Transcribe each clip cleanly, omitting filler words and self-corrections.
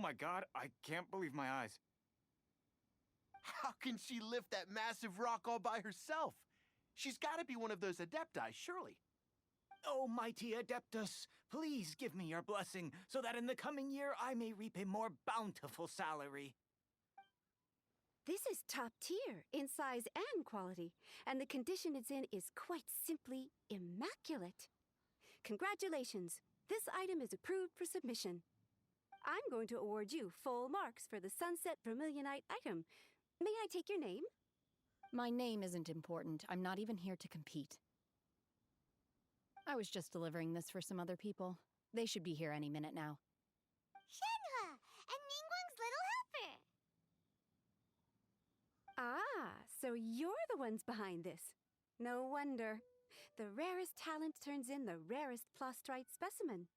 my god, I can't believe my eyes. How can she lift that massive rock all by herself? She's got to be one of those Adepti, surely. Oh, mighty Adeptus, please give me your blessing, so that in the coming year I may reap a more bountiful salary. This is top tier in size and quality, and the condition it's in is quite simply immaculate. Congratulations, this item is approved for submission. I'm going to award you full marks for the Sunset Vermilionite item. May I take your name? My name isn't important. I'm not even here to compete. I was just delivering this for some other people. They should be here any minute now. Shenhe, and Ningguang's little helper. Ah, so you're the ones behind this. No wonder. The rarest talent turns in the rarest plastrite specimen.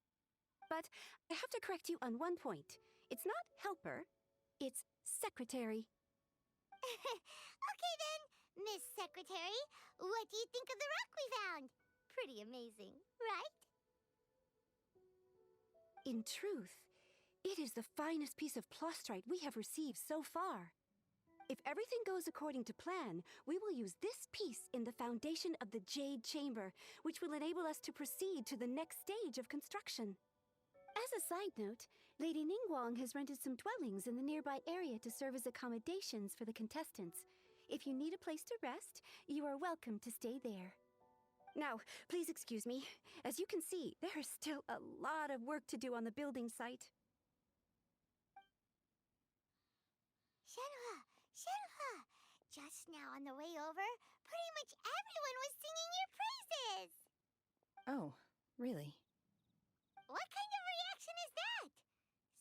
But I have to correct you on one point. It's not helper, it's secretary. Okay then, Miss Secretary, what do you think of the rock we found? Pretty amazing, right? In truth, it is the finest piece of plastrite we have received so far. If everything goes according to plan, we will use this piece in the foundation of the Jade Chamber, which will enable us to proceed to the next stage of construction. As a side note, Lady Ningguang has rented some dwellings in the nearby area to serve as accommodations for the contestants. If you need a place to rest, you are welcome to stay there. Now, please excuse me. As you can see, there is still a lot of work to do on the building site. Shenhe, Shenhe, just now on the way over, pretty much everyone was singing your praises. Oh, really? What kind of reaction is that?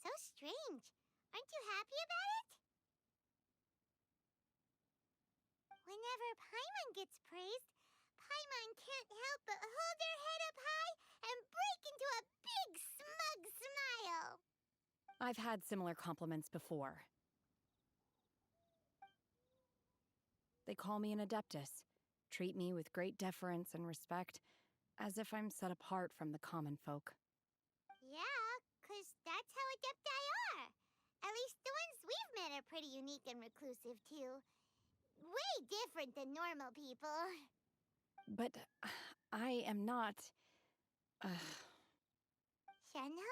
So strange. Aren't you happy about it? Whenever Paimon gets praised, Paimon can't help but hold her head up high and break into a big smug smile. I've had similar compliments before. They call me an Adeptus, treat me with great deference and respect, as if I'm set apart from the common folk. Yeah, 'cause that's how Adepti are. At least the ones we've met are pretty unique and reclusive, too. Way different than normal people. But I am not... Shenhe?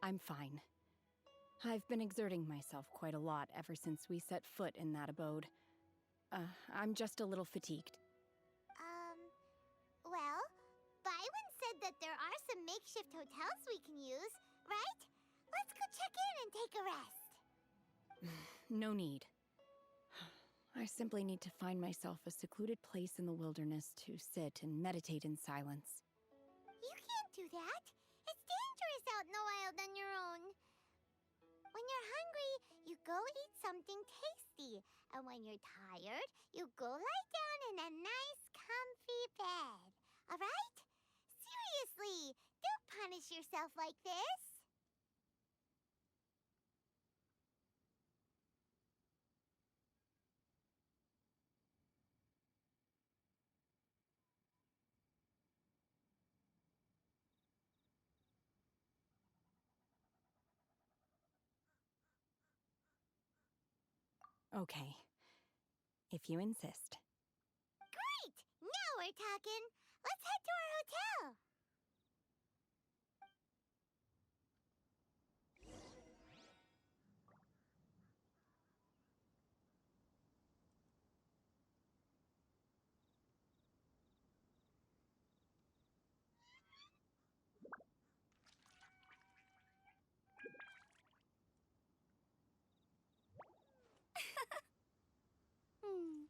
I'm fine. I've been exerting myself quite a lot ever since we set foot in that abode. I'm just a little fatigued. Well, Byron said that there are some makeshift hotels we can use, right? Let's go check in and take a rest. No need. I simply need to find myself a secluded place in the wilderness to sit and meditate in silence. You can't do that. It's dangerous out in the wild on your own. When you're hungry, you go eat something tasty. And when you're tired, you go lie down in a nice, comfy bed. All right? Seriously, don't punish yourself like this. Okay. If you insist. Great! Now we're we're talking. Let's head to our hotel. Hmm.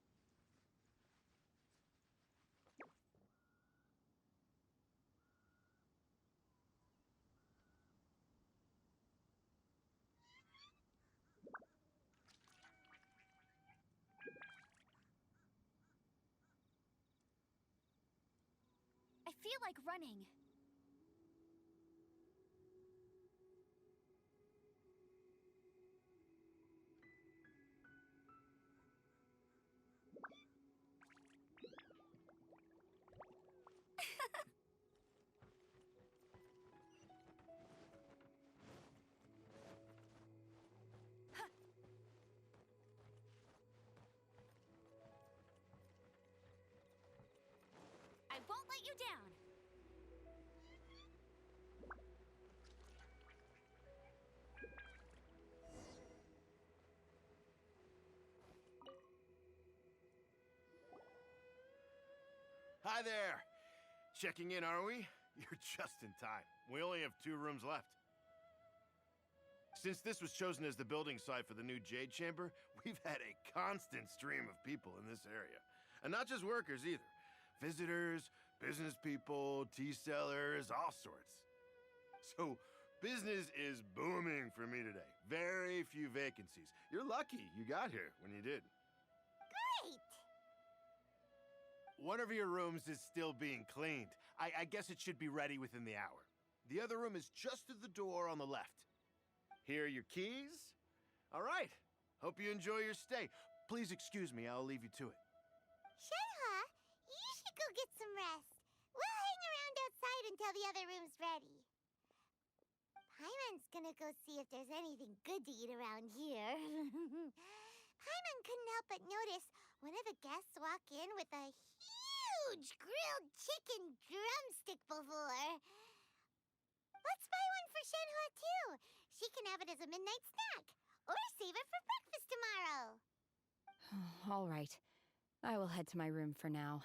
I feel like running. I won't let you down. Hi there. Checking in, are we? You're just in time. We only have 2 rooms left. Since this was chosen as the building site for the new Jade Chamber, we've had a constant stream of people in this area. And not just workers either. Visitors, business people, tea sellers, all sorts. So, business is booming for me today. Very few vacancies. You're lucky you got here when you did. Great. One of your rooms is still being cleaned. I guess it should be ready within the hour. The other room is just to the door on the left. Here are your keys. All right. Hope you enjoy your stay. Please excuse me, I'll leave you to it. Shenhe, you should go get some rest. We'll hang around outside until the other room's ready. Paimon's gonna go see if there's anything good to eat around here. Paimon couldn't help but notice one of the guests walk in with a huge grilled chicken drumstick before. Let's buy one for Shenhe too. She can have it as a midnight snack, or save it for breakfast tomorrow. All right. I will head to my room for now.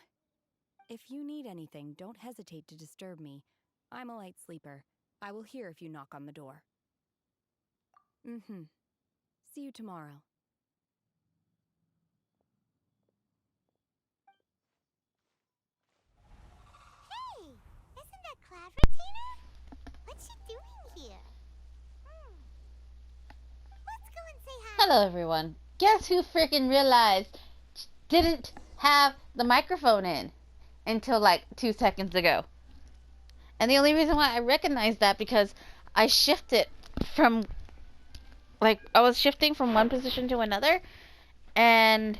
If you need anything, don't hesitate to disturb me. I'm a light sleeper. I will hear if you knock on the door. See you tomorrow. Hey, isn't that Claveratina? What's she doing here? Let's go and say hi. Hello, everyone. Guess who freaking realized didn't have the microphone in until like 2 seconds ago? And the only reason why I recognized that because I shifted from, like, I was shifting from one position to another, and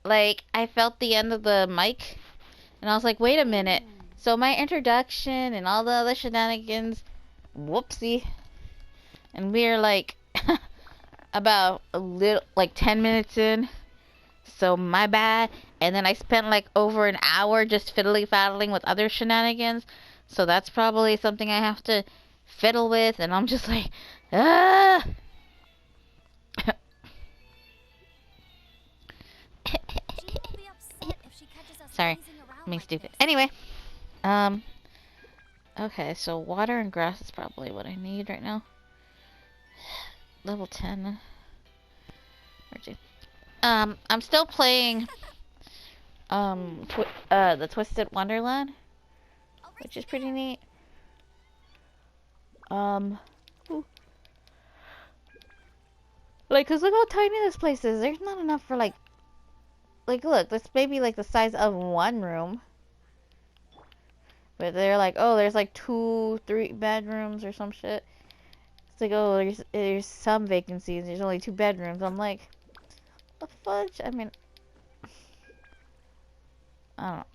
like I felt the end of the mic, and I was like, wait a minute. So my introduction and all the other shenanigans, whoopsie. And we're like about a little, like 10 minutes in, so my bad. And then I spent like over an hour just fiddly-faddling with other shenanigans, so that's probably something I have to fiddle with, and I'm just like, ah! Sorry, being stupid. Anyway, okay, so water and grass is probably what I need right now. Level 10. I'm still playing the Twisted Wonderland, which is pretty neat. Like, cause look how tiny this place is. There's not enough for like look, this may be like the size of one room, but they're like, oh, there's like 2, 3 bedrooms or some shit. It's like, oh, there's some vacancies. There's only 2 bedrooms. I'm like, the fudge? I mean, I don't know.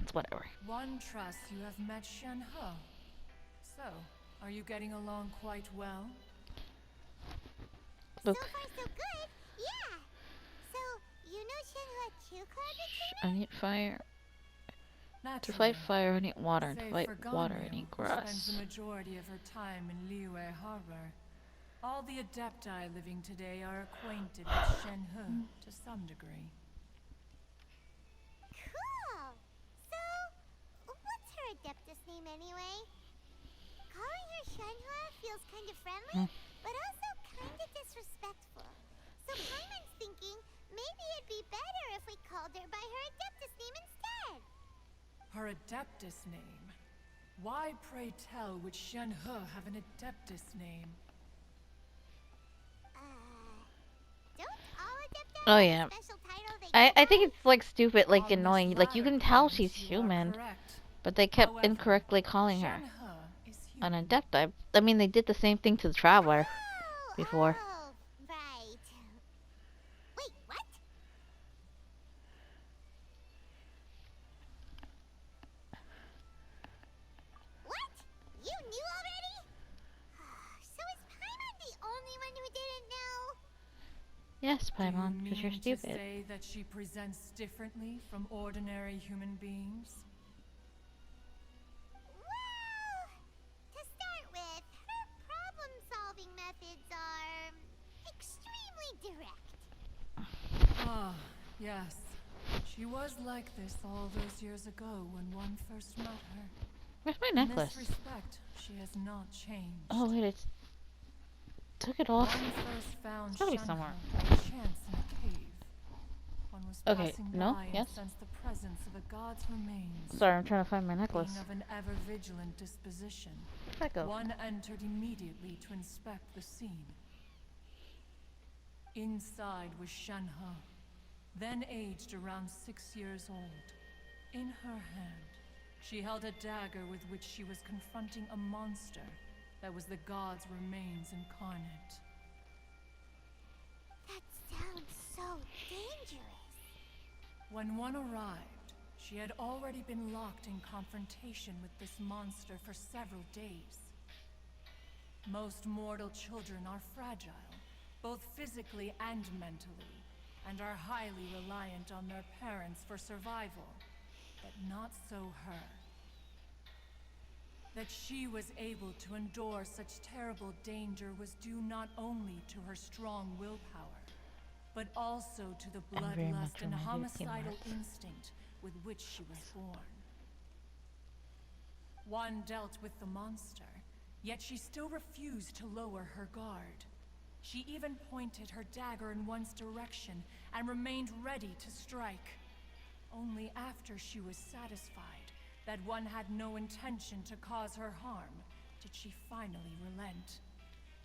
It's whatever. One trusts you have met Shenhe. So, are you getting along quite well? So far, so good. Yeah. So, you know Shenhua too collaborative? I need fire. To Naturally. fight fire, I need water. And to Save fight for water, I Ganyu, need who spends grass. the majority of her time in Liyue Harbor. All the Adepti living today are acquainted with Shenhe to some degree. Cool. So, what's her Adeptus name anyway? Calling her Shenhua feels kind of friendly, but also kind of disrespectful. So Paimon's thinking maybe it'd be better if we called her by her Adeptus name instead. Her Adeptus name? Why, pray tell, would Shenhe have an Adeptus name? Don't all Adepti Oh, have yeah. a special title they I go think by? it's like stupid, like On this annoying. Like you latter can tell point, she's you are human, correct. but they kept However, incorrectly calling her Shenhe is an human. Adepti. I mean, they did the same thing to the Traveler before. Oh, right. Wait, what? What? You knew already? So is Paimon the only one who didn't know? Yes, Do you Paimon, because you're mean stupid. to say that she presents differently from ordinary human beings? Well, to start with, her problem-solving methods are extremely direct. Ah, yes. She was like this all those years ago when one first met her. Where's my In necklace? this respect, she has not changed. Oh wait, it's took it off. One first found It's gotta be Shenhe somewhere. by chance in a cave. One was Okay, passing no, by yes. and sensed the presence of a god's remains. Sorry, I'm trying to find my necklace. Being of an ever-vigilant disposition, Where'd that go? one entered immediately to inspect the scene. Inside was Shenhe, then aged around 6 years old. In her hand, she held a dagger with which she was confronting a monster that was the god's remains incarnate. That sounds so dangerous. When one arrived, she had already been locked in confrontation with this monster for several days. Most mortal children are fragile, both physically and mentally, and are highly reliant on their parents for survival. But not so her. That she was able to endure such terrible danger was due not only to her strong willpower, but also to the I'm very bloodlust much and on my homicidal team, instinct with which she was born. One dealt with the monster, yet she still refused to lower her guard. She even pointed her dagger in one's direction and remained ready to strike. Only after she was satisfied that one had no intention to cause her harm did she finally relent.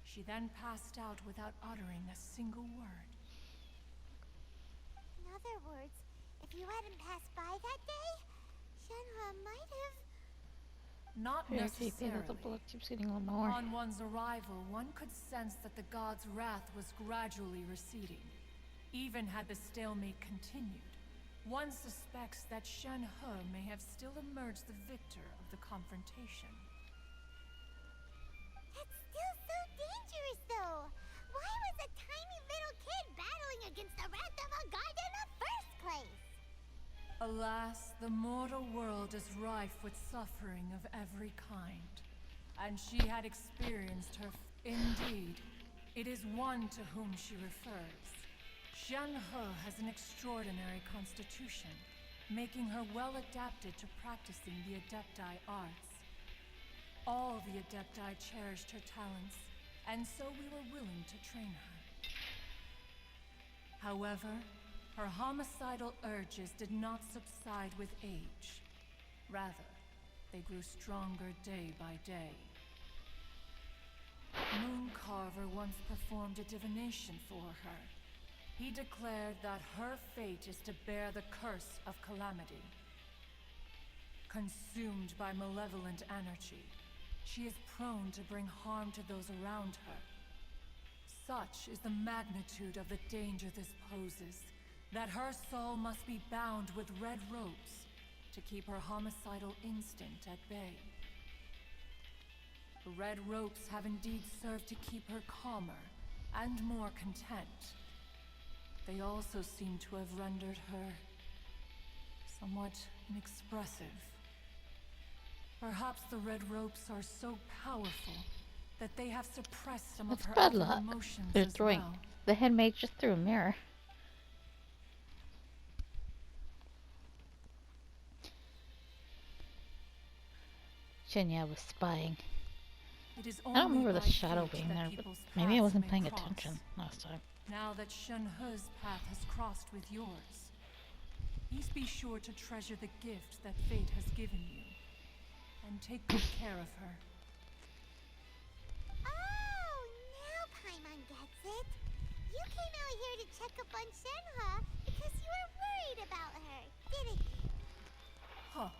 She then passed out without uttering a single word. In other words, if you hadn't passed by that day, Shenhua might have... Not Your TP, that the necessarily. bullet keeps getting a little more. On one's arrival, one could sense that the god's wrath was gradually receding. Even had the stalemate continued, one suspects that Shenhe may have still emerged the victor of the confrontation. That's still so dangerous, though. Why was a tiny little kid battling against the wrath of a god in the first place? Alas, the mortal world is rife with suffering of every kind, and she had experienced her. Indeed, it is one to whom she refers. Shenhe has an extraordinary constitution, making her well adapted to practicing the Adepti arts. All the Adepti cherished her talents, and so we were willing to train her. However, her homicidal urges did not subside with age. Rather, they grew stronger day by day. Mooncarver once performed a divination for her. He declared that her fate is to bear the curse of calamity. Consumed by malevolent energy, she is prone to bring harm to those around her. Such is the magnitude of the danger this poses, that her soul must be bound with red ropes to keep her homicidal instinct at bay. The red ropes have indeed served to keep her calmer and more content. they also seem to have rendered her somewhat inexpressive. Perhaps the red ropes are so powerful that they have suppressed some It's of her bad other luck. emotions They're as throwing. well. The handmaid just threw a mirror. Shenya was spying. It is I don't only remember the by shadow fate being that there, but people's maybe I paths wasn't may paying cross. attention last time. Now that Shenhe's path has crossed with yours, please be sure to treasure the gift that fate has given you, and take good care of her. Oh, now Paimon gets it. You came out here to check up on Shenhe because you were worried about her, didn't you? Huh.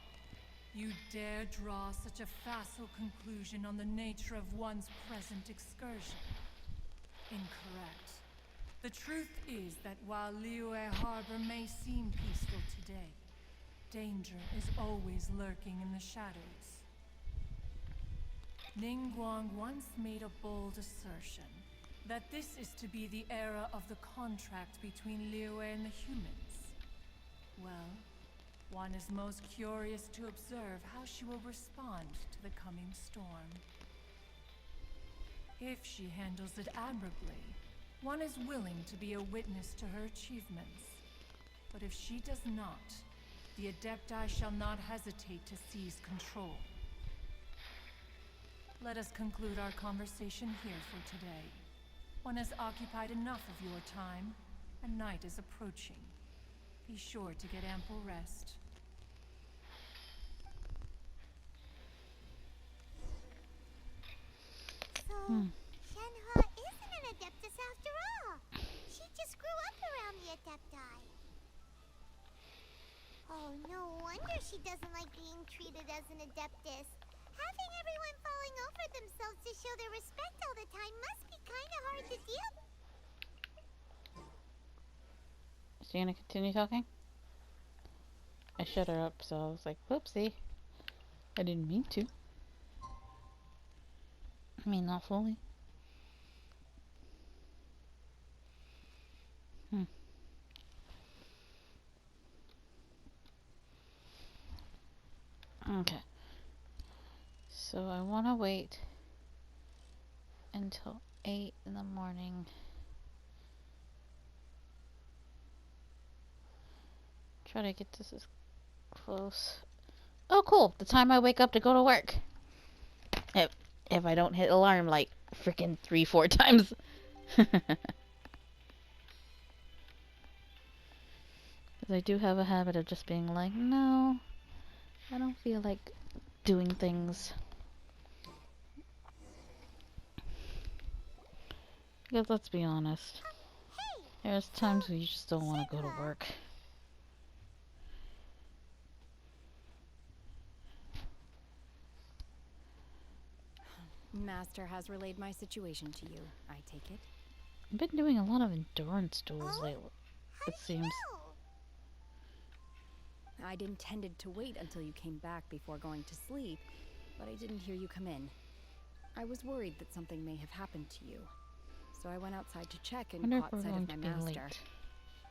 You dare draw such a facile conclusion on the nature of one's present excursion? Incorrect. The truth is that while Liyue Harbor may seem peaceful today, danger is always lurking in the shadows. Ningguang once made a bold assertion that this is to be the era of the contract between Liyue and the humans. Well, one is most curious to observe how she will respond to the coming storm. If she handles it admirably, one is willing to be a witness to her achievements. But if she does not, the Adepti shall not hesitate to seize control. Let us conclude our conversation here for today. One has occupied enough of your time, and night is approaching. Be sure to get ample rest. So, Shenhe isn't an Adeptus after all. She just grew up around the Adepti. Oh, no wonder she doesn't like being treated as an Adeptus. Having everyone falling over themselves to show their respect all the time must be kind of hard to deal with. Is she gonna continue talking? I shut her up, so I was like, whoopsie. I didn't mean to. I mean, not fully. Okay. So I want to wait until 8 in the morning. Try to get this as close. Oh, cool. The time I wake up to go to work. If I don't hit alarm like freaking 3-4 times. Because I do have a habit of just being like, no, I don't feel like doing things. Because let's be honest, there's times where you just don't want to go to work. Master has relayed my situation to you, I take it. I've been doing a lot of endurance duels lately, it seems. I'd intended to wait until you came back before going to sleep, but I didn't hear you come in. I was worried that something may have happened to you, so I went outside to check and caught sight of my master.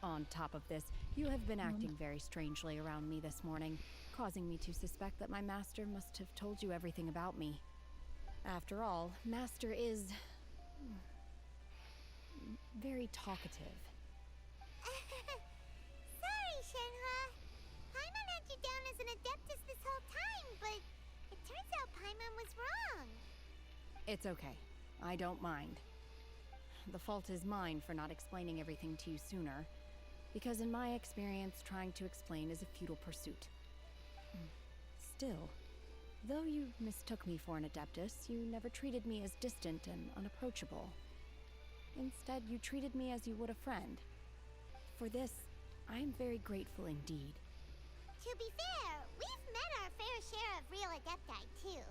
On top of this, you have been acting very strangely around me this morning, causing me to suspect that my master must have told you everything about me. After all, Master is very talkative. Sorry, Shenhe. Paimon had you down as an Adeptus this whole time, but it turns out Paimon was wrong. It's okay. I don't mind. The fault is mine for not explaining everything to you sooner, because in my experience, trying to explain is a futile pursuit. Still, though you mistook me for an Adeptus, you never treated me as distant and unapproachable. Instead, you treated me as you would a friend. For this, I am very grateful indeed. To be fair, we've met our fair share of real Adepti, too.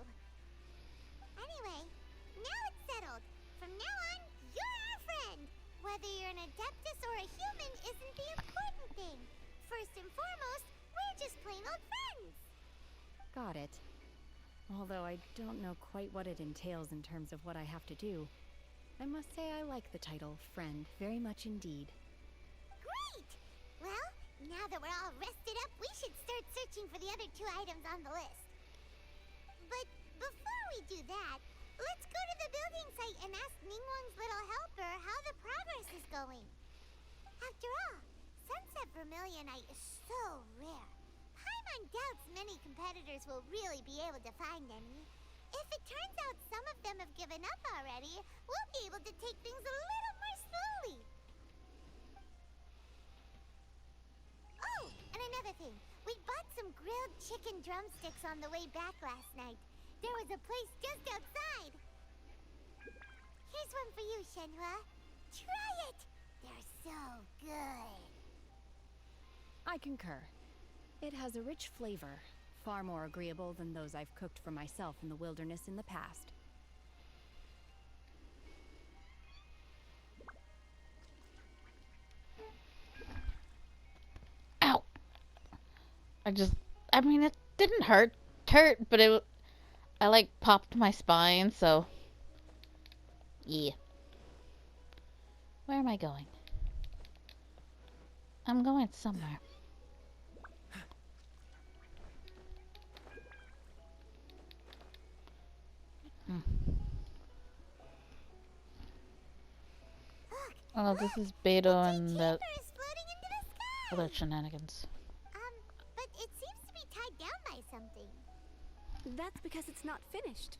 Anyway, now it's settled. From now on, you're our friend. Whether you're an Adeptus or a human isn't the important thing. First and foremost, we're just plain old friends. Got it. Although I don't know quite what it entails in terms of what I have to do, I must say I like the title Friend very much indeed. Well, now that we're all rested up, we should start searching for the other 2 items on the list. But before we do that, let's go to the building site and ask Ningguang's little helper how the progress is going. After all, Sunset Vermilionite is so rare. Paimon doubts many competitors will really be able to find any. If it turns out some of them have given up already, we'll be able to take things a little more slowly. Oh, and another thing. We bought some grilled chicken drumsticks on the way back last night. There was a place just outside. Here's one for you, Shenhua. Try it! They're so good. I concur. It has a rich flavor, far more agreeable than those I've cooked for myself in the wilderness in the past. Ow. I mean, it didn't hurt, but I like popped my spine, so yeah. Where am I going? I'm going somewhere. Oh, this is Beto and the other shenanigans. But it seems to be tied down by something. That's because it's not finished.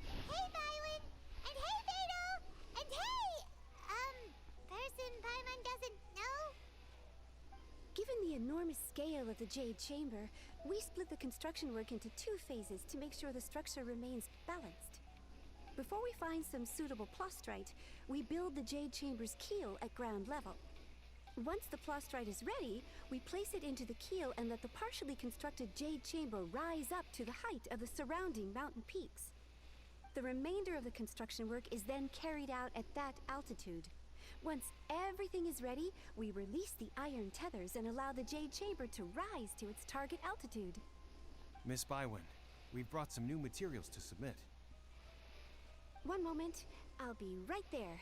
Hey, Bywin! And hey, Beto! And hey! Person Paimon doesn't know? Given the enormous scale of the Jade Chamber, we split the construction work into 2 phases to make sure the structure remains balanced. Before we find some suitable plastrite, we build the Jade Chamber's keel at ground level. Once the plastrite is ready, we place it into the keel and let the partially constructed Jade Chamber rise up to the height of the surrounding mountain peaks. The remainder of the construction work is then carried out at that altitude. Once everything is ready, we release the iron tethers and allow the Jade Chamber to rise to its target altitude. Miss Bywin, we've brought some new materials to submit. One moment, I'll be right there.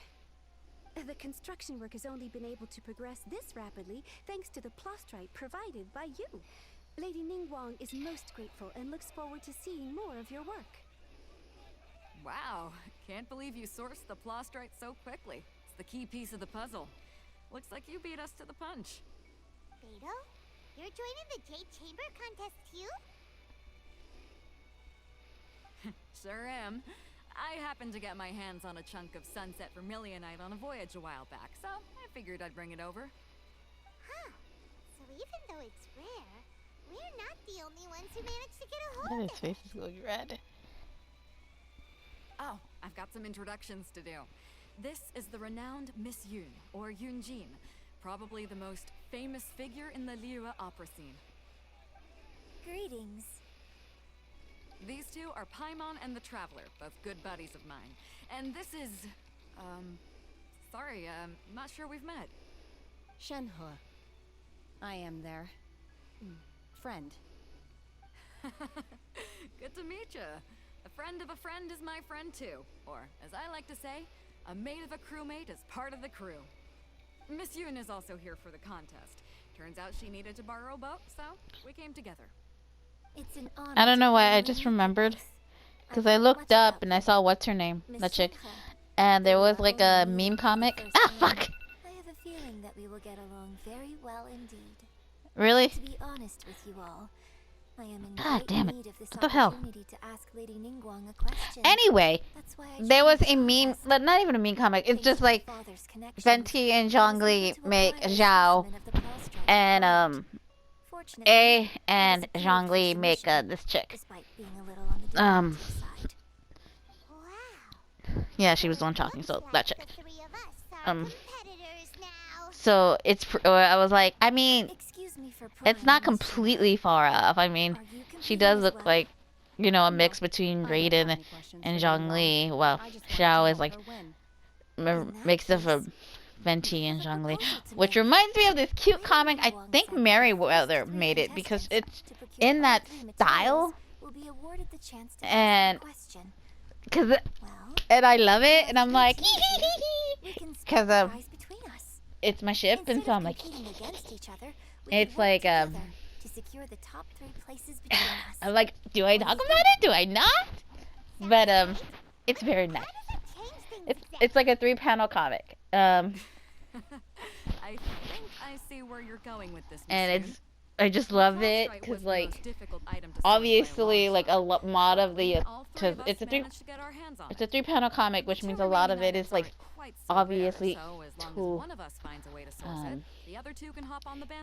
The construction work has only been able to progress this rapidly thanks to the plastrite provided by you. Lady Ningguang is most grateful and looks forward to seeing more of your work. Wow, can't believe you sourced the plastrite so quickly. It's the key piece of the puzzle. Looks like you beat us to the punch. Beto? You're joining the Jade Chamber contest too? Sure am. I happened to get my hands on a chunk of Sunset Vermilionite on a voyage a while back, so I figured I'd bring it over. Huh. So even though it's rare, we're not the only ones who managed to get a hold His of it. face is going red. Oh, I've got some introductions to do. This is the renowned Miss Yun, or Yunjin, probably the most famous figure in the Liyue opera scene. Greetings. These 2 are Paimon and the Traveler, both good buddies of mine. And this is, sorry, not sure we've met. Shenhua. I am their friend. Good to meet you. A friend of a friend is my friend too. Or, as I like to say, a mate of a crewmate is part of the crew. Miss Yun is also here for the contest. Turns out she needed to borrow a boat, so we came together. It's an honor. I don't know why, I just remembered. Because I looked up and I saw what's her name, Miss that chick. Shenhua. And there was like a meme comic. Ah, fuck! I have a feeling that we will get along very well indeed. Really? To be honest with you all, I am in God great damn it. need of this What the hell? opportunity to ask Lady Ningguang a question. Anyway, That's why I there joined was the a meme, contest. not even a meme comic, it's Thanks just to my like father's connections, Venti and I was Zhongli able to make acquire a Zhao, specimen of the plastrite and required. Fortunately, A and it was approved for Zhongli make submission, this chick. despite being a little on the defensive side. Wow. Yeah, she was the one talking, so that chick. The 3 of us are Um, competitors now. So it's, I was like, I mean, Excuse me for it's not prying, Miss completely Shenhua. far off. I mean, Are you she competing does as look well? like, you know, a No, mix between I don't have Raiden any questions and for Ningguang. Zhongli. Well, I just wanted to Xiao is help like her win. In that mix of a case, Venti I and have a Zhongli, proposal to which make. reminds me of this cute Lady comic. I Ningguang think said that the Merriweather first 3 made it because contestants it's to procure in all that 3 style. materials will be awarded the chance to And ask a question. cause Well, and I love it, and I'm as like, we teach here, we can split because the prize between us. it's my ship, and so I'm like, against each other, it's like to secure the top 3 places between us. I'm like, do I talk about it? Do I not? But it's very nice. It's like a 3-panel comic. I think I see where you're going with this. And I just love it because like obviously like a lot of the because it's a 3-panel comic, which means a lot of it is like obviously to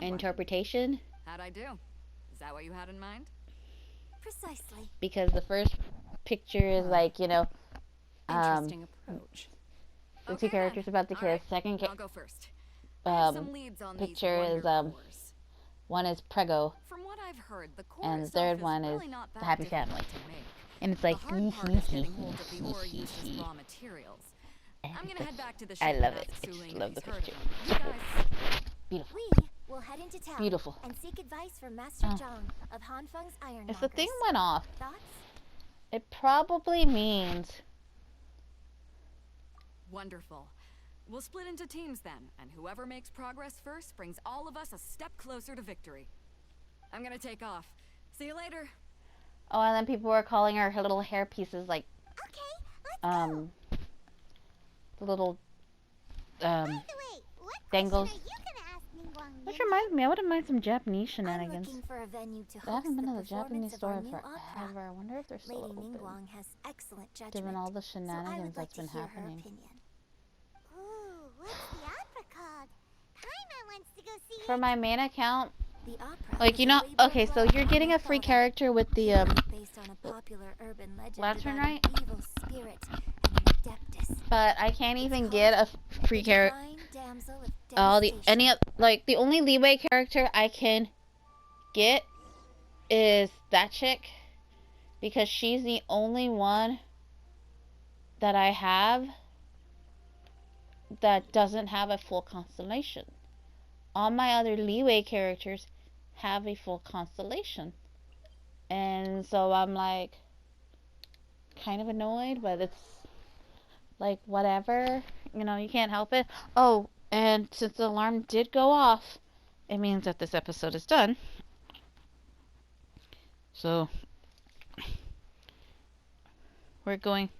interpretation. How'd I do? Is that what you had in mind? Precisely. Because the first picture is like, you know, Interesting approach. the 2 characters about to kiss. Second I'll go first. I have some leads on these picture is wonder cores. one is Prego, From what I've heard, the core and the itself third one is really not that the Happy difficult Family. to make. And it's like The hard part is getting hold of the ore used as raw materials. I'm gonna head back to the ship. I love and it. ask I just Suling love if the he's heard of picture. them. You guys, Beautiful. We will head into town. Beautiful. And seek advice from Master Zhang of Hanfeng's Ironmongers. If the thing went off, Thoughts? it probably means wonderful. We'll split into teams then, and whoever makes progress first brings all of us a step closer to victory. I'm gonna take off. See you later. oh, and then people were calling her little hair pieces like Okay, let's go. the little By the way, what dangles. question are you gonna ask me, Wang Which Yin? reminds me, I wouldn't mind some Japanese I'm shenanigans. looking for a venue to I host haven't been the to the Japanese performance of store our in new opera. forever. I wonder if they're still Lady open. Ningguang has excellent judgment. Given all the so I shenanigans would like that's been to hear happening. her opinion. Ooh, what's the opera called? Paimon wants to go see For it. my main account, The opera like, is you a know, labor of okay, so love you're on getting my a free father. character with the Based on a popular urban legend Lantern, about right? an evil spirit and an adeptus. but I can't It's even called get a free the character. Divine Damsel of All the Devastation. like the only leeway character I can get is that chick, because she's the only one that I have that doesn't have a full constellation. All my other leeway characters have a full constellation, and so I'm like kind of annoyed, but it's like whatever, you know, you can't help it. Oh, and since the alarm did go off, it means that this episode is done. So we're going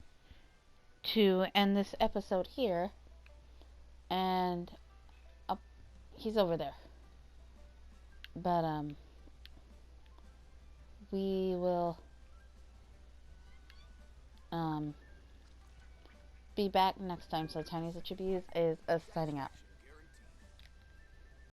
to end this episode here, and he's over there. But we will be back next time. So Tiniestofchibis is signing out.